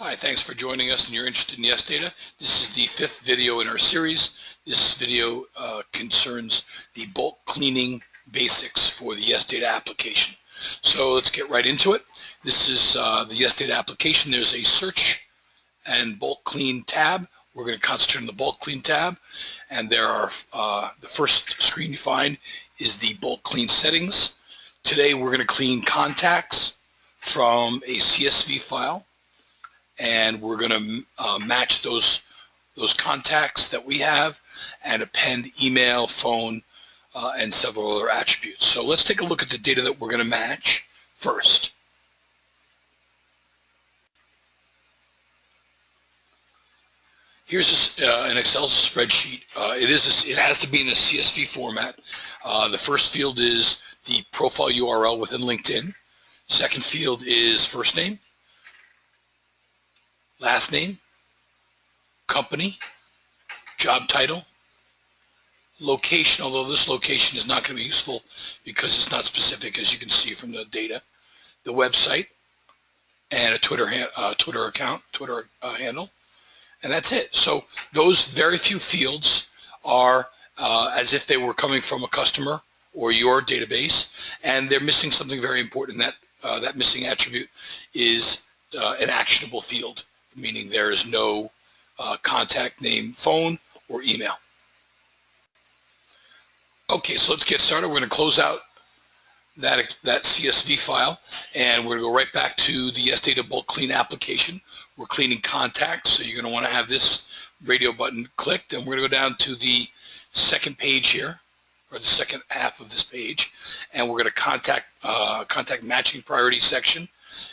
Hi, thanks for joining us and you're interested in YesData. This is the 5th video in our series. This video concerns the bulk cleaning basics for the YesData application. So let's get right into it. This is the YesData application. There's a search and bulk clean tab. We're going to concentrate on the bulk clean tab, and there are the first screen you find is the bulk clean settings. Today we're going to clean contacts from a CSV file, and we're going to match those contacts that we have and append email, phone, and several other attributes. So let's take a look at the data that we're going to match first. Here's an Excel spreadsheet. It has to be in a CSV format. The first field is the profile URL within LinkedIn. Second field is first name, last name, company, job title, location, although this location is not going to be useful because it's not specific, as you can see from the data, the website, and a Twitter account, handle, and that's it. So those very few fields are as if they were coming from a customer or your database, and they're missing something very important. That missing attribute is an actionable field, meaning there is no contact name, phone, or email. Okay, so let's get started. We're going to close out that CSV file, and we're going to go right back to the YesData bulk clean application. We're cleaning contacts, so you're going to want to have this radio button clicked, and we're going to go down to the second page here, or the second half of this page, and we're going to contact matching priority section,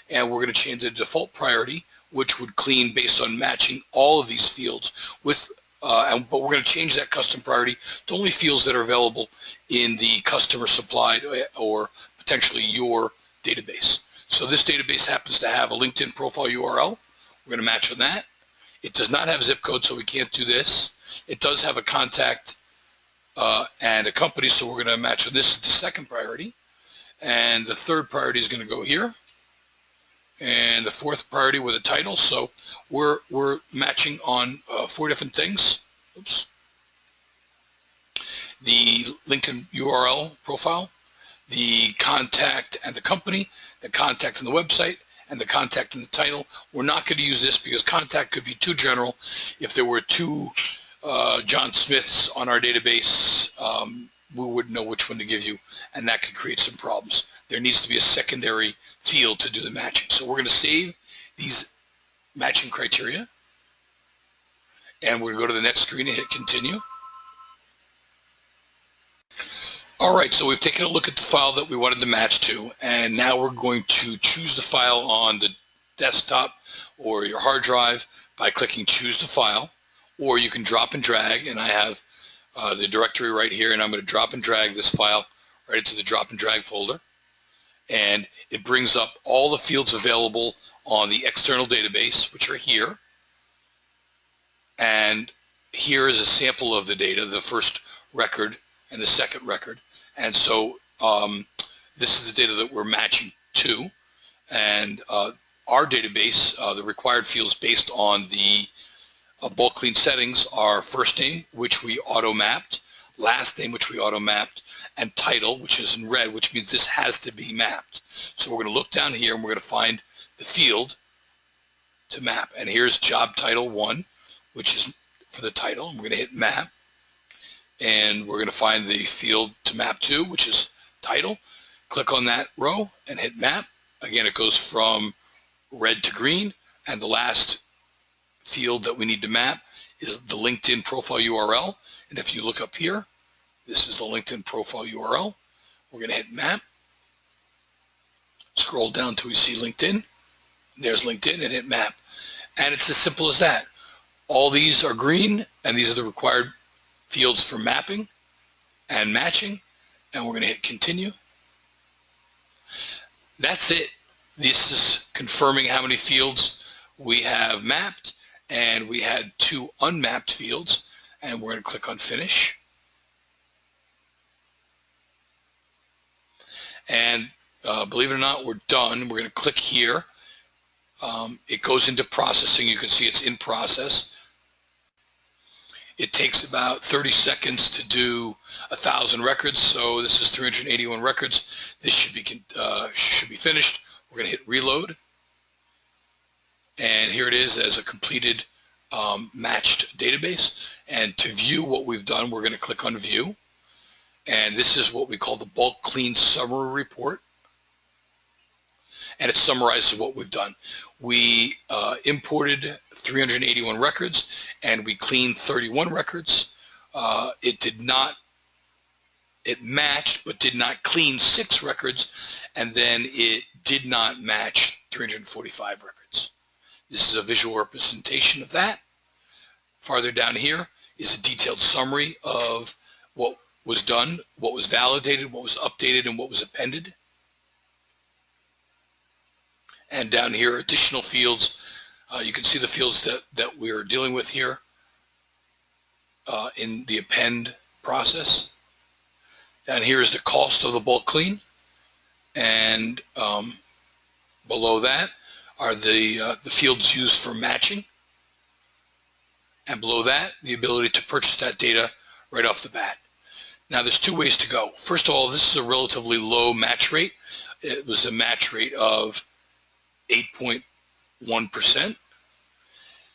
and we're going to change the default priority, which would clean based on matching all of these fields with, but we're going to change that custom priority to only fields that are available in the customer supplied or potentially your database. So this database happens to have a LinkedIn profile URL. We're going to match on that. It does not have zip code, so we can't do this. It does have a contact and a company, so we're going to match on this is the second priority. And the third priority is going to go here. And the fourth priority with a title. So we're matching on 4 different things. Oops. The LinkedIn URL profile, the contact and the company, the contact and the website, and the contact and the title. We're not going to use this because contact could be too general. If there were 2 John Smiths on our database, we wouldn't know which one to give you, and that could create some problems. There needs to be a secondary field to do the matching. So we're going to save these matching criteria, and we're going to go to the next screen and hit continue. All right, so we've taken a look at the file that we wanted to match to, and now we're going to choose the file on the desktop or your hard drive by clicking choose the file, or you can drop and drag, and I have the directory right here, and I'm going to drop and drag this file right into the drop and drag folder, and it brings up all the fields available on the external database, which are here, and here is a sample of the data, the first record and the second record. And so this is the data that we're matching to, and our database, the required fields based on the bulk clean settings are first name, which we auto-mapped, last name, which we auto-mapped, and title, which is in red, which means this has to be mapped. So we're going to look down here and we're going to find the field to map. And here's job title 1, which is for the title. And we're going to hit map. And we're going to find the field to map to, which is title. Click on that row and hit map. Again, it goes from red to green. And the last field that we need to map is the LinkedIn profile URL. And if you look up here, this is the LinkedIn profile URL. We're going to hit map. Scroll down till we see LinkedIn. There's LinkedIn, and hit map. And it's as simple as that. All these are green, and these are the required fields for mapping and matching. And we're going to hit continue. That's it. This is confirming how many fields we have mapped, and we had 2 unmapped fields, and we're going to click on finish. And believe it or not, we're done. We're going to click here It goes into processing. You can see it's in process. It takes about 30 seconds to do 1,000 records. So this is 381 records. This should be finished. We're going to hit reload. And here it is as a completed matched database. And to view what we've done, we're going to click on view. And this is what we call the bulk clean summary report. And it summarizes what we've done. We imported 381 records and we cleaned 31 records. It matched but did not clean 6 records, and then it did not match 345 records. This is a visual representation of that. Farther down here is a detailed summary of what was done, what was validated, what was updated, and what was appended. And down here, additional fields. You can see the fields that we're dealing with here in the append process. Down here is the cost of the bulk clean. And below that are the fields used for matching. And below that, the ability to purchase that data right off the bat. Now, there's 2 ways to go. First of all, this is a relatively low match rate. It was a match rate of 8.1%.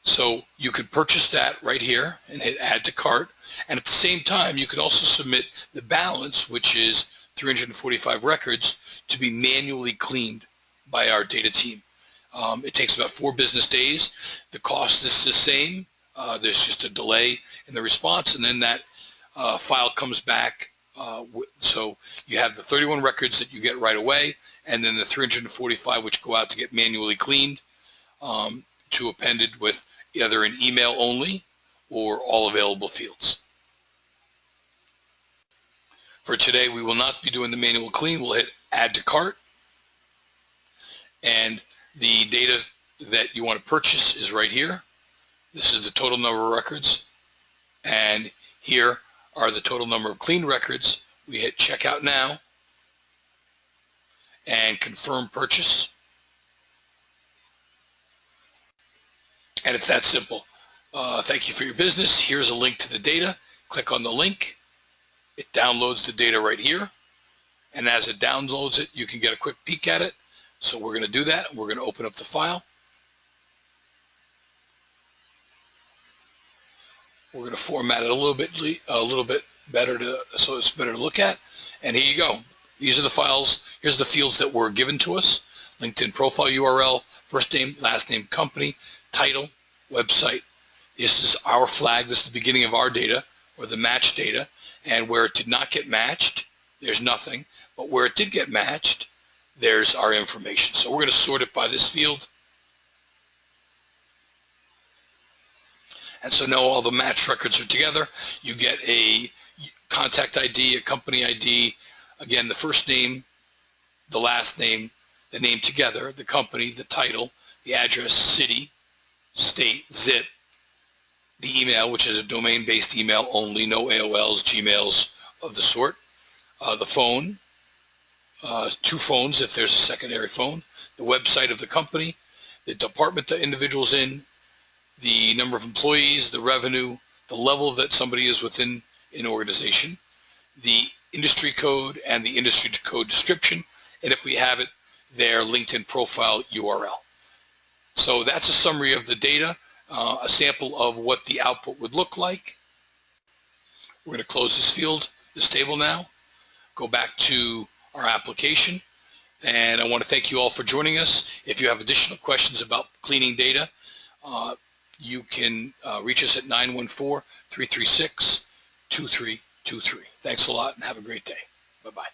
So you could purchase that right here and hit add to cart. And at the same time, you could also submit the balance, which is 345 records, to be manually cleaned by our data team. It takes about 4 business days. The cost is the same. There's just a delay in the response, and then that file comes back. So you have the 31 records that you get right away, and then the 345 which go out to get manually cleaned, to appended with either an email only or all available fields. For today, we will not be doing the manual clean. We'll hit add to cart, and the data that you want to purchase is right here. This is the total number of records, and here are the total number of clean records. We hit checkout now and confirm purchase. And it's that simple. Thank you for your business. Here's a link to the data. Click on the link. It downloads the data right here. And as it downloads it, you can get a quick peek at it. So we're going to do that. We're going to open up the file. We're going to format it a little bit better so it's better to look at. And here you go. These are the files. Here's the fields that were given to us. LinkedIn profile URL, first name, last name, company, title, website. This is our flag. This is the beginning of our data, or the match data. And where it did not get matched, there's nothing. But where it did get matched, there's our information. So we're going to sort it by this field. And so now all the matched records are together. You get a contact ID, a company ID, again, the first name, the last name, the name together, the company, the title, the address, city, state, zip, the email, which is a domain-based email only, no AOLs, Gmails of the sort, the phone, 2 phones if there's a secondary phone, the website of the company, the department the individual's in, the number of employees, the revenue, the level that somebody is within an organization, the industry code and the industry code description, and if we have it, their LinkedIn profile URL. So that's a summary of the data, a sample of what the output would look like. We're going to close this field, this table now, go back to our application, and I want to thank you all for joining us. If you have additional questions about cleaning data, you can reach us at 914-336-2323. Thanks a lot and have a great day. Bye-bye.